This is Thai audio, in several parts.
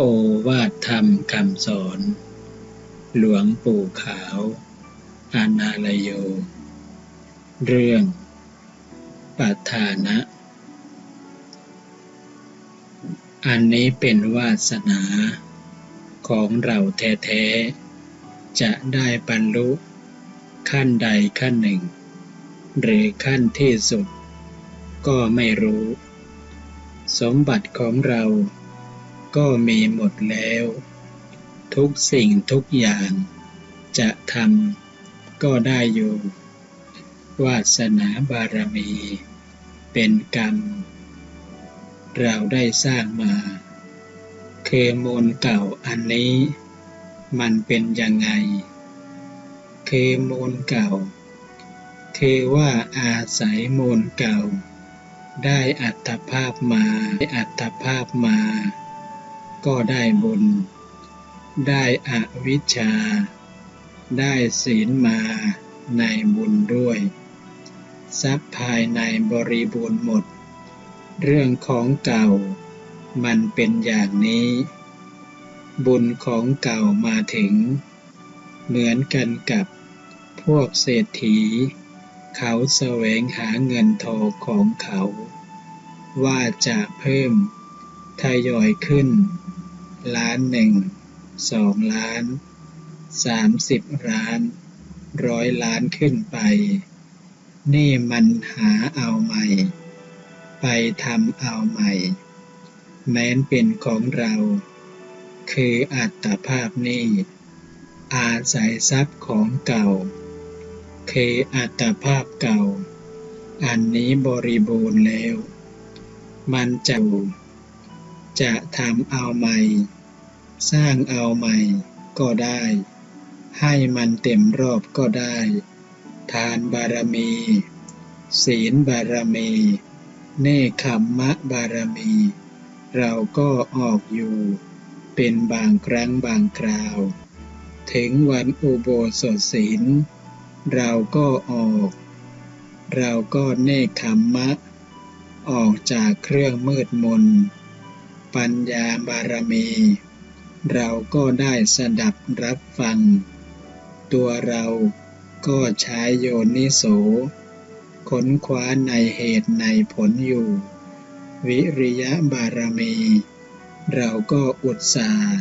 โอวาทธรรมคำสอนหลวงปู่ขาวอานาลโยเรื่องปัฏฐานะ อันนี้เป็นวาสนาของเราแท้ๆจะได้บรรลุขั้นใดขั้นหนึ่งหรือขั้นที่สุดก็ไม่รู้สมบัติของเราก็มีหมดแล้วทุกสิ่งทุกอย่างจะทำก็ได้อยู่วาสนาบารมีเป็นกรรมเราได้สร้างมาคือมูลเก่าอันนี้มันเป็นยังไงคือมูลเก่าคือว่าอาศัยมูลเก่าได้อัตภาพมาก็ได้บุญได้อวิชชาได้ศีลมาในบุญด้วยทรัพย์ภายในบริบูรณ์หมดเรื่องของเก่ามันเป็นอย่างนี้บุญของเก่ามาถึงเหมือนกันกับพวกเศรษฐีเขาแสวงหาเงินทองของเขาว่าจะเพิ่มทยอยขึ้นล้านหนึ่ง2 ล้าน30 ล้าน100 ล้านขึ้นไปนี่มันหาเอาใหม่ไปทำเอาใหม่แม้นเป็นของเราคืออัตภาพนี้อาศัยทรัพย์ของเก่าคืออัตภาพเก่าอันนี้บริบูรณ์แล้วมันจะทำเอาใหม่สร้างเอาใหม่ก็ได้ให้มันเต็มรอบก็ได้ทานบารมีศีลบารมีเนกขัมมะบารมีเราก็ออกอยู่เป็นบางครั้งบางคราวถึงวันอุโบสถศีลเราก็ออกเราก็เนกขัมมะออกจากเครื่องมืดมนปัญญาบารมีเราก็ได้สดับรับฟังตัวเราก็ใช้โยนิโสค้นคว้าในเหตุในผลอยู่วิริยะบารมีเราก็อุตส่าห์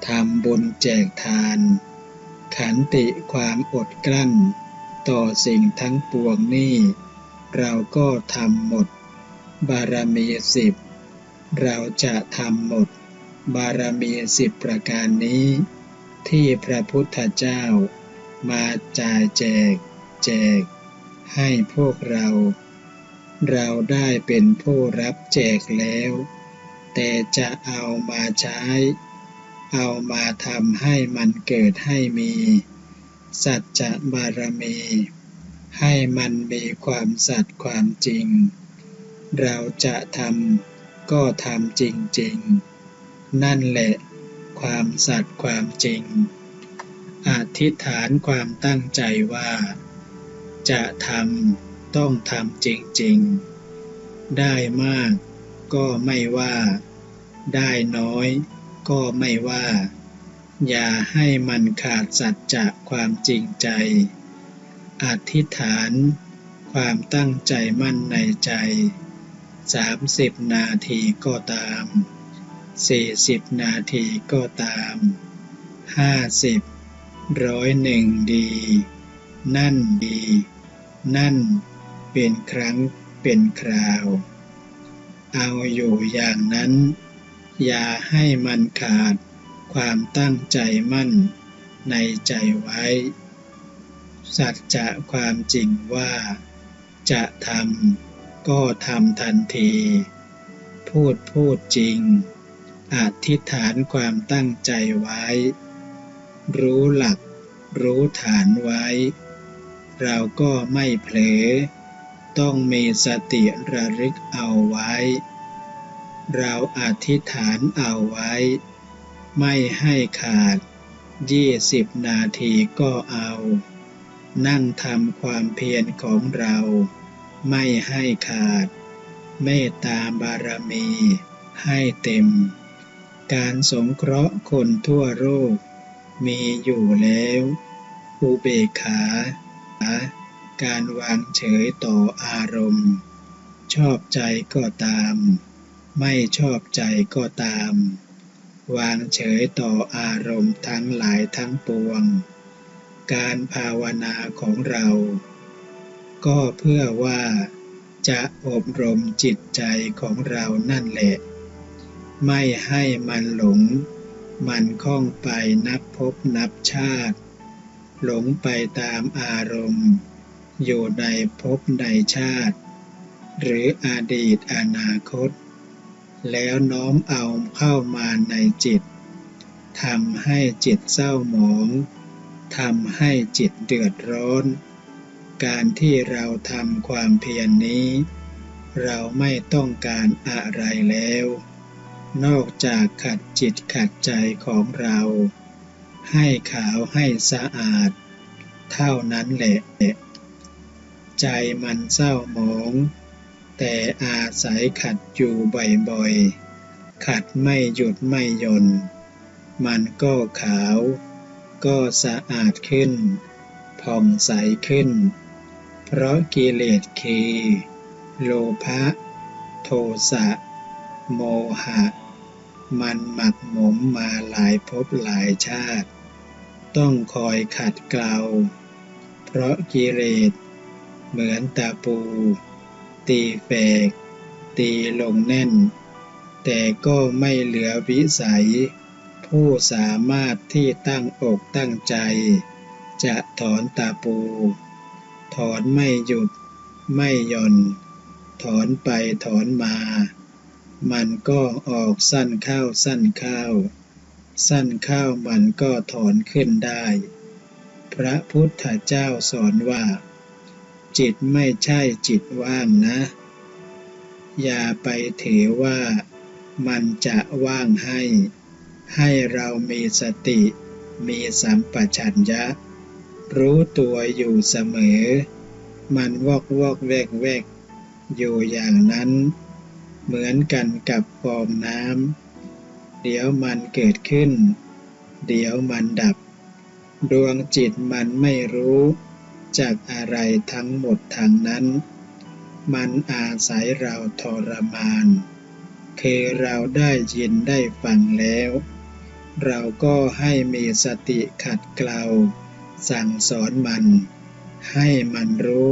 ทำบุญแจกทานขันติความอดกลั้นต่อสิ่งทั้งปวงนี้เราก็ทำหมดบารมี10เราจะทำหมดบารมี10ประการนี้ที่พระพุทธเจ้ามาจ่ายแจกให้พวกเราได้เป็นผู้รับแจกแล้วแต่จะเอามาใช้เอามาทำให้มันเกิดให้มีสัจจะบารมีให้มันมีความสัตย์ความจริงเราจะทำก็ทำจริงๆนั่นแหละความสัตย์ความจริงอธิษฐานความตั้งใจว่าจะทำต้องทำจริงๆได้มากก็ไม่ว่าได้น้อยก็ไม่ว่าอย่าให้มันขาดสัจจะความจริงใจอธิษฐานความตั้งใจมั่นในใจ30 นาทีก็ตาม40 นาทีก็ตาม50 101ดีนั่นดีนั่นเป็นครั้งเป็นคราวเอาอยู่อย่างนั้นอย่าให้มันขาดความตั้งใจมั่นในใจไว้สัจจะความจริงว่าจะทำก็ทำทันทีพูดจริงอธิษฐานความตั้งใจไว้รู้หลักรู้ฐานไว้เราก็ไม่เผลอต้องมีสติระลึกเอาไว้เราอธิษฐานเอาไว้ไม่ให้ขาด20 นาทีก็เอานั่งทำความเพียรของเราไม่ให้ขาดเมตตาบารมีให้เต็ม การสงเคราะห์คนทั่วโลกมีอยู่แล้วอุเบกขาการวางเฉยต่ออารมณ์ชอบใจก็ตามไม่ชอบใจก็ตามวางเฉยต่ออารมณ์ทั้งหลายทั้งปวงการภาวนาของเราก็เพื่อว่าจะอบรมจิตใจของเรานั่นแหละไม่ให้มันหลงมันคล้องไปนับภพนับชาติหลงไปตามอารมณ์อยู่ในภพในชาติหรืออดีตอนาคตแล้วน้อมเอาเข้ามาในจิตทำให้จิตเศร้าหมองทำให้จิตเดือดร้อนการที่เราทำความเพียรนี้เราไม่ต้องการอะไรแล้วนอกจากขัดจิตขัดใจของเราให้ขาวให้สะอาดเท่านั้นแหละใจมันเศร้าหมองแต่อาศัยขัดอยู่บ่อยๆขัดไม่หยุดไม่หย่อนมันก็ขาวก็สะอาดขึ้นผ่องใสขึ้นเพราะกิเลสคือโลภะโทสะโมหะมันหมักหมมมาหลายภพหลายชาติต้องคอยขัดเกลาเพราะกิเลสเหมือนตะปูตีแฝกตีลงแน่นแต่ก็ไม่เหลือวิสัยผู้สามารถที่ตั้งอกตั้งใจจะถอนตะปูถอนไม่หยุดไม่หย่อนถอนไปถอนมามันก็ออกสั้นเข้าสั้นเข้าสั้นเข้ามันก็ถอนขึ้นได้พระพุทธเจ้าสอนว่าจิตไม่ใช่จิตว่างนะอย่าไปถือว่ามันจะว่างให้เรามีสติมีสัมปชัญญะรู้ตัวอยู่เสมอมันวอกแวกอยู่อย่างนั้นเหมือนกันกับฟองน้ำเดี๋ยวมันเกิดขึ้นเดี๋ยวมันดับดวงจิตมันไม่รู้จากอะไรทั้งหมดทางนั้นมันอาศัยเราทรมานคือเราได้ยินได้ฟังแล้วเราก็ให้มีสติขัดเกลาสั่งสอนมันให้มันรู้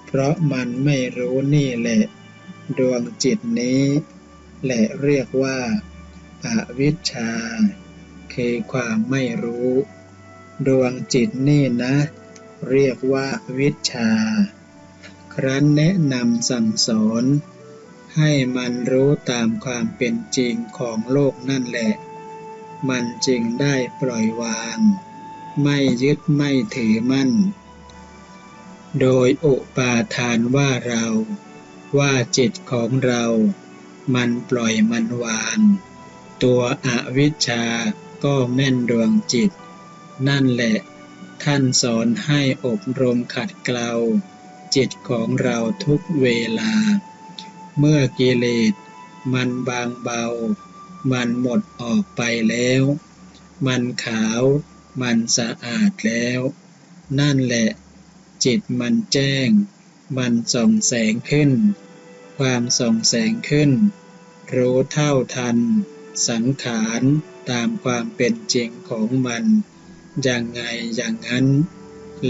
เพราะมันไม่รู้นี่แหละดวงจิตนี้แหละเรียกว่าอวิชชาคือความไม่รู้ดวงจิตนี่นะเรียกว่าวิชชาครั้นแนะนำสั่งสอนให้มันรู้ตามความเป็นจริงของโลกนั่นแหละมันจึงได้ปล่อยวางไม่ยึดไม่ถือมั่นโดยอุปาทานว่าเราว่าจิตของเรามันปล่อยมันวางตัวอวิชชาก็แม่นดวงจิตนั่นแหละท่านสอนให้อบรมขัดเกลาจิตของเราทุกเวลาเมื่อกิเลสมันบางเบามันหมดออกไปแล้วมันขาวมันสะอาดแล้วนั่นแหละจิตมันแจ้งมันส่องแสงขึ้นความส่องแสงขึ้นรู้เท่าทันสังขารตามความเป็นจริงของมันอย่างไงอย่างนั้น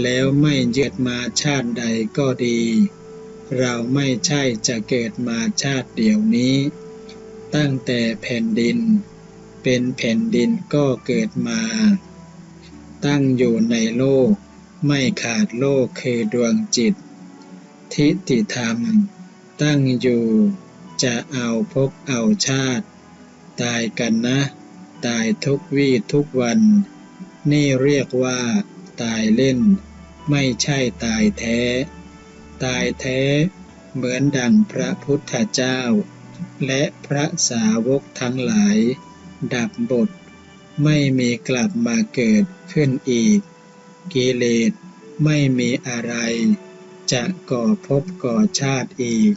แล้วไม่ยึดมาชาติใดก็ดีเราไม่ใช่จะเกิดมาชาติเดียวนี้ตั้งแต่แผ่นดินเป็นแผ่นดินก็เกิดมาตั้งอยู่ในโลกไม่ขาดโลกคือดวงจิตทิฏฐิธรรมตั้งอยู่จะเอาภพเอาชาติตายกันนะตายทุกวี่ทุกวันนี่เรียกว่าตายเล่นไม่ใช่ตายแท้ตายแท้เหมือนดังพระพุทธเจ้าและพระสาวกทั้งหลายดับบทไม่มีกลับมาเกิดขึ้นอีกกิเลสไม่มีอะไรจะก่อภพก่อชาติอีก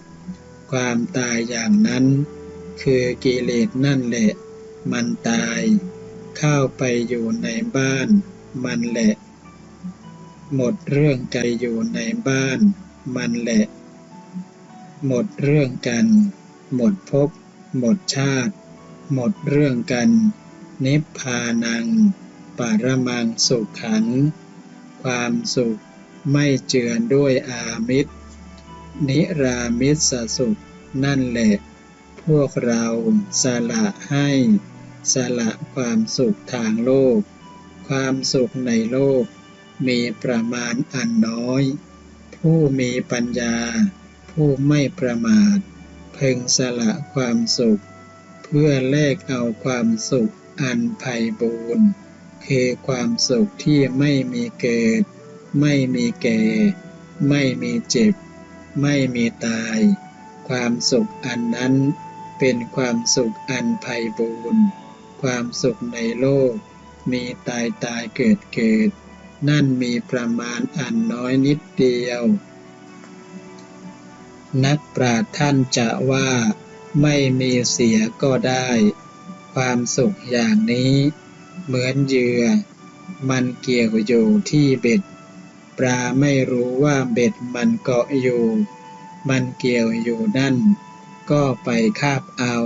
ความตายอย่างนั้นคือกิเลสนั่นแหละ มันตายเข้าไปอยู่ในบ้านมันแหละหมดเรื่องกันอยู่ในบ้านมันแหละหมดเรื่องกันหมดภพหมดชาติหมดเรื่องกันนิพพานังปรมังสุขขังความสุขไม่เจือด้วยอามิสนิรามิสสุขนั่นแหละพวกเราสละให้สละความสุขทางโลกความสุขในโลกมีประมาณอันน้อยผู้มีปัญญาผู้ไม่ประมาทพึงสละความสุขเพื่อแลกเอาความสุขอันไพบูลย์คือความสุขที่ไม่มีเกิดไม่มีแก่ไม่มีเจ็บไม่มีตายความสุขอันนั้นเป็นความสุขอันไพบูลย์ความสุขในโลกมีตายเกิดนั่นมีประมาณอันน้อยนิดเดียวนักปราชญ์ท่านจะว่าไม่มีเสียก็ได้ความสุขอย่างนี้เหมือนเหยื่อมันเกี่ยวอยู่ที่เบ็ดปลาไม่รู้ว่าเบ็ดมันเกาะอยู่มันเกี่ยวอยู่นั่นก็ไปคาบเอา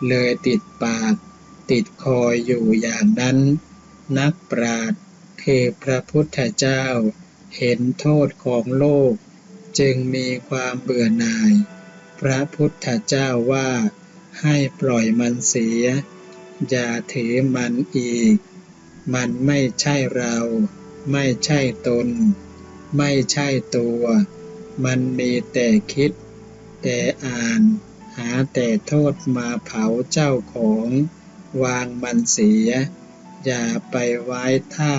เลยติดปากติดคออยู่อย่างนั้นนักปราชญ์คือพระพุทธเจ้าเห็นโทษของโลกจึงมีความเบื่อหน่ายพระพุทธเจ้าว่าให้ปล่อยมันเสียอย่าถือมันอีกมันไม่ใช่เราไม่ใช่ตนไม่ใช่ตัวมันมีแต่คิดแต่อ่านหาแต่โทษมาเผาเจ้าของวางมันเสียอย่าไปไว้ท่า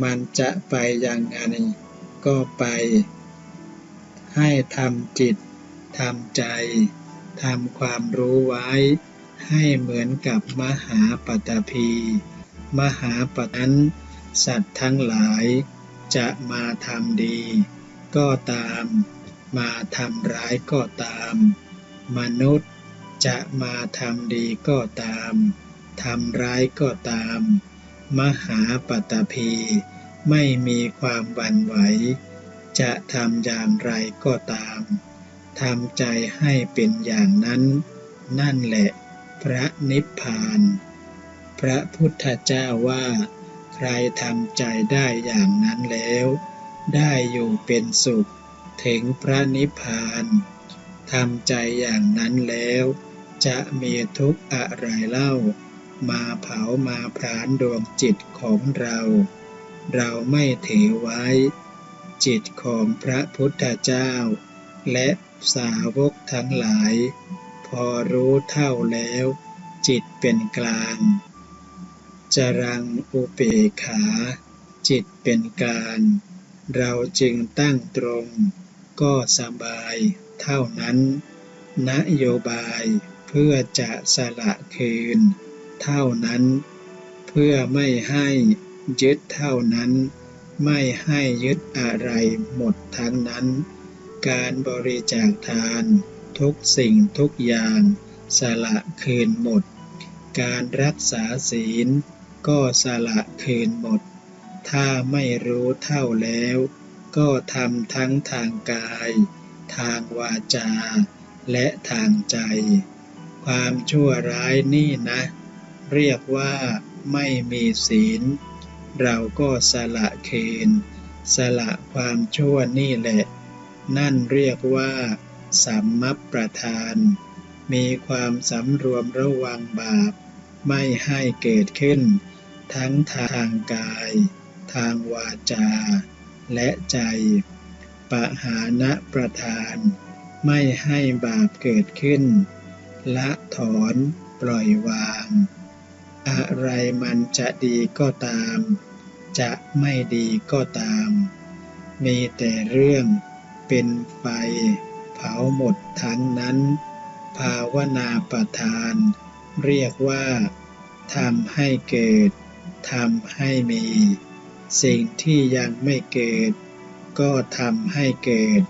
มันจะไปยังไงก็ไปให้ทำจิตทำใจทำความรู้ไว้ให้เหมือนกับมหาปัตตภีมหาปัตนั้นสัตว์ทั้งหลายจะมาทำดีก็ตามมาทำร้ายก็ตามมนุษย์จะมาทำดีก็ตามทำร้ายก็ตามมหาปัตตภีไม่มีความหวั่นไหวจะทำอย่างไรก็ตามทำใจให้เป็นอย่างนั้นนั่นแหละพระนิพพานพระพุทธเจ้าว่าใครทำใจได้อย่างนั้นแล้วได้อยู่เป็นสุขถึงพระนิพพานทำใจอย่างนั้นแล้วจะมีทุกข์อะไรเล่ามาเผามาพรานดวงจิตของเราไม่ถือไว้จิตของพระพุทธเจ้าและสาวกทั้งหลายพอรู้เท่าแล้วจิตเป็นกลางจรังอุเบกขาจิตเป็นกลางเราจึงตั้งตรงก็สบายเท่านั้นนโยบายเพื่อจะสละคืนเท่านั้นเพื่อไม่ให้ยึดเท่านั้นไม่ให้ยึดอะไรหมดทั้งนั้นการบริจาคทานทุกสิ่งทุกอย่างสละคืนหมดการรักษาศีลก็สละคืนหมดถ้าไม่รู้เท่าแล้วก็ทำทั้งทางกายทางวาจาและทางใจความชั่วร้ายนี่นะเรียกว่าไม่มีศีลเราก็สละคืนสละความชั่วนี่แหละนั่นเรียกว่าสัมมัปประธานมีความสำรวมระวังบาปไม่ให้เกิดขึ้นทั้งทางกายทางวาจาและใจปหานะประธานไม่ให้บาปเกิดขึ้นละถอนปล่อยวางอะไรมันจะดีก็ตามจะไม่ดีก็ตามมีแต่เรื่องเป็นไฟเผาหมดทั้งนั้นภาวนาประทานเรียกว่าทำให้เกิดทำให้มีสิ่งที่ยังไม่เกิดก็ทำให้เกิด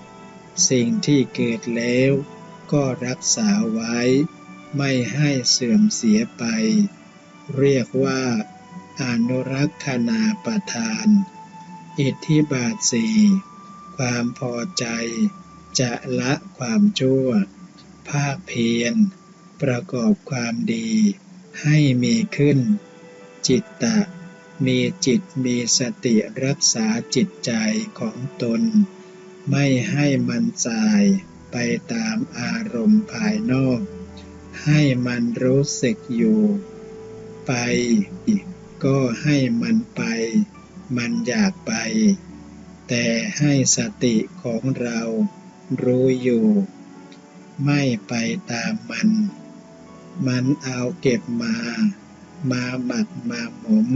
สิ่งที่เกิดแล้วก็รักษาไว้ ไม่ให้เสื่อมเสียไปเรียกว่าอนุรักษณาประทานอิทธิบาทสี่ความพอใจจะละความชั่วภาคเพียรประกอบความดีให้มีขึ้นจิตตะมีจิตมีสติรักษาจิตใจของตนไม่ให้มันสายไปตามอารมณ์ภายนอกให้มันรู้สึกอยู่ไปก็ให้มันไปมันอยากไปแต่ให้สติของเรารู้อยู่ไม่ไปตามมันเอาเก็บมาหมักมาหมม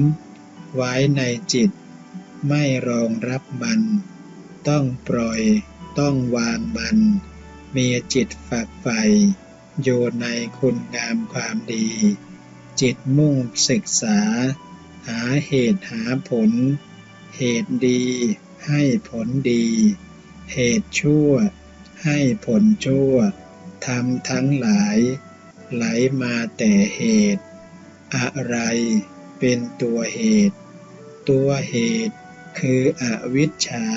ไว้ในจิตไม่รองรับมันต้องปล่อยต้องวางมันมีจิตฝักใฝ่อยู่ในคุณงามความดีจิตมุ่งศึกษาหาเหตุหาผลเหตุดีให้ผลดีเหตุชั่วให้ผลชั่วทำทั้งหลายไหลมาแต่เหตุอะไรเป็นตัวเหตุคืออวิชชา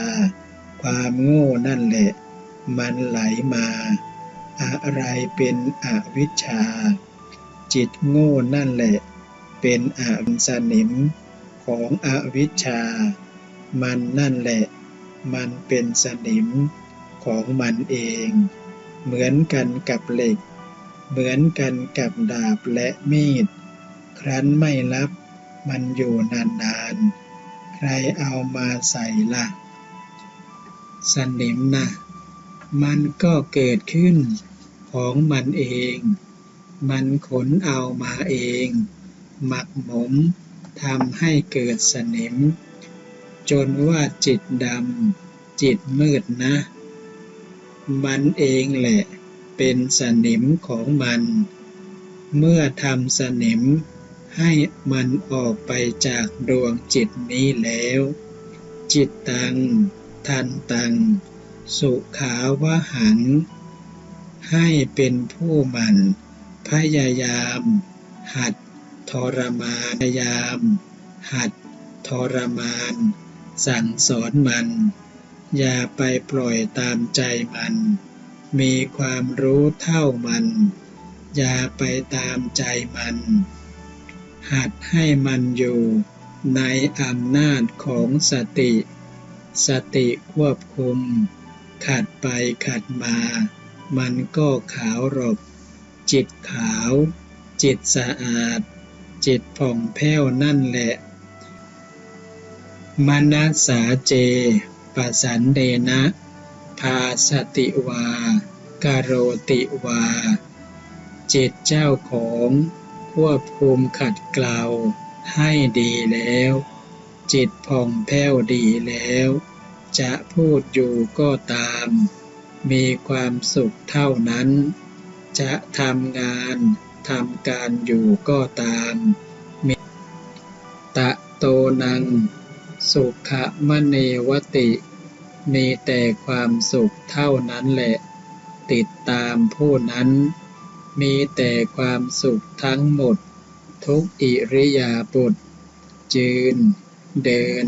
ความโง่นั่นแหละมันไหลมาอะไรเป็นอวิชชาจิตโง่นั่นแหละเป็นสนิมของอวิชชามันนั่นแหละมันเป็นสนิมของมันเองเหมือนกันกับเหล็กเหมือนกันกับดาบและมีดครั้นไม่รับมันอยู่นานๆใครเอามาใส่ล่ะสนิมนะมันก็เกิดขึ้นของมันเองมันขนเอามาเองหมักหมมทำให้เกิดสนิมจนว่าจิตดำจิตมืดนะมันเองแหละเป็นสนิมของมันเมื่อทำสนิมให้มันออกไปจากดวงจิตนี้แล้วจิตตังทันตังสุขาวหังให้เป็นผู้หมั่นพยายามหัดทรมานพยายามหัดทรมานสั่งสอนมันอย่าไปปล่อยตามใจมันมีความรู้เท่ามันอย่าไปตามใจมันหัดให้มันอยู่ในอำนาจของสติควบคุมขัดไปขัดมามันก็ขาวหรอกจิตขาวจิตสะอาดจิตผ่องแผ้วนั่นแหละมนัสสาเจปสันเดนะภาสติวากโรติวาจิตเจ้าของควบคุมขัดเกลาให้ดีแล้วจิตผ่องแผ้วดีแล้วจะพูดอยู่ก็ตามมีความสุขเท่านั้นจะทำงานทำการอยู่ก็ตามมีตะโตนังสุขมเนวติมีแต่ความสุขเท่านั้นแหละติดตามผู้นั้นมีแต่ความสุขทั้งหมดทุกอิริยาบถยืนเดิน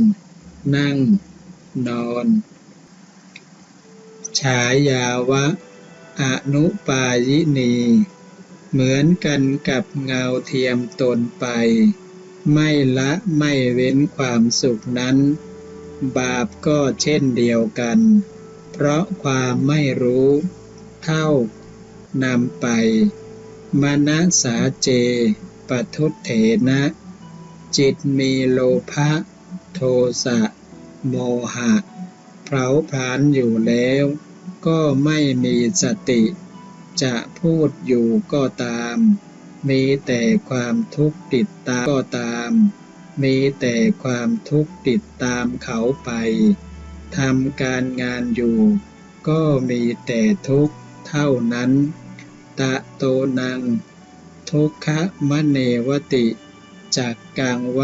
นั่งนอนฉายาวะอนุปายินีเหมือนกันกับเงาเทียมตนไปไม่ละไม่เว้นความสุขนั้นบาปก็เช่นเดียวกันเพราะความไม่รู้เท่านำไปมนัสสาเจปทุฏเถนะจิตมีโลภะโทสะโมหะเผาผลาญอยู่แล้วก็ไม่มีสติจะพูดอยู่ก็ตามมีแต่ความทุกข์ติดตามก็ตามมีแต่ความทุกข์ติดตามเขาไปทำการงานอยู่ก็มีแต่ทุกข์เท่านั้นตะโตนังทุกขมเนวติจักกังว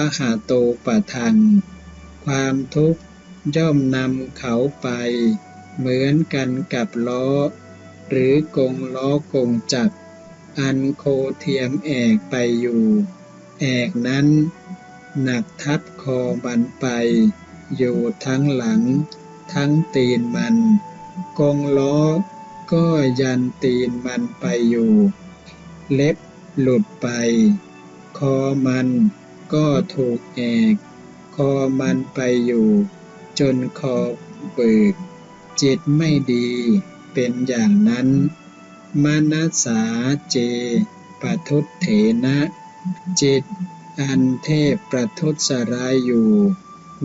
ะหาโตปะทังความทุกข์ย่อมนำเขาไปเหมือนกันกับล้อหรือกงล้อกงจักร อันโคเทียมแอกไปอยู่แอกนั้นหนักทับคอมันไปอยู่ทั้งหลังทั้งตีนมันกงล้อก็ยันตีนมันไปอยู่เล็บหลุดไปคอมันก็ถูกแอกคอมันไปอยู่จนคอเบิกจิตไม่ดีเป็นอย่างนั้นมนัสสาเจปทุตเถนะจิตอันเทพประทุษร้ายอยู่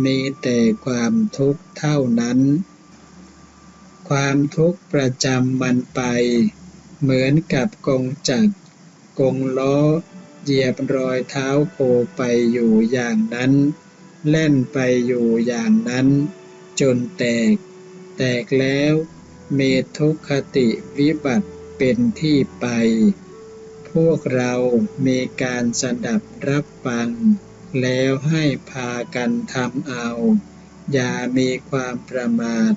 มีแต่ความทุกข์เท่านั้นความทุกข์ประจำมันไปเหมือนกับกงจักรกงล้อเหยียบรอยเท้าโคไปอยู่อย่างนั้นแล่นไปอยู่อย่างนั้นจนแตกแล้วมีทุกขติวิบัติเป็นที่ไปพวกเรามีการสดับรับฟังแล้วให้พากันทำเอาอย่ามีความประมาท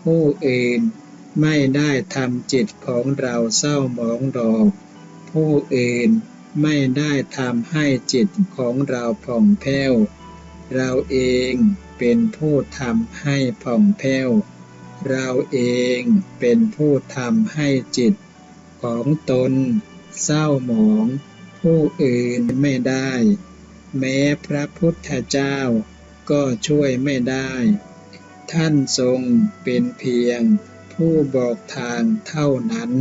ผู้อื่นไม่ได้ทำจิตของเราเศร้าหมองดอกผู้อื่นไม่ได้ทำให้จิตของเราผ่องแผ้วเราเองเป็นผู้ทำให้ผ่องแผ้วเราเองเป็นผู้ทำให้จิตของตนเศร้าหมองผู้อื่นไม่ได้แม้พระพุทธเจ้าก็ช่วยไม่ได้ท่านทรงเป็นเพียงผู้บอกทางเท่านั้น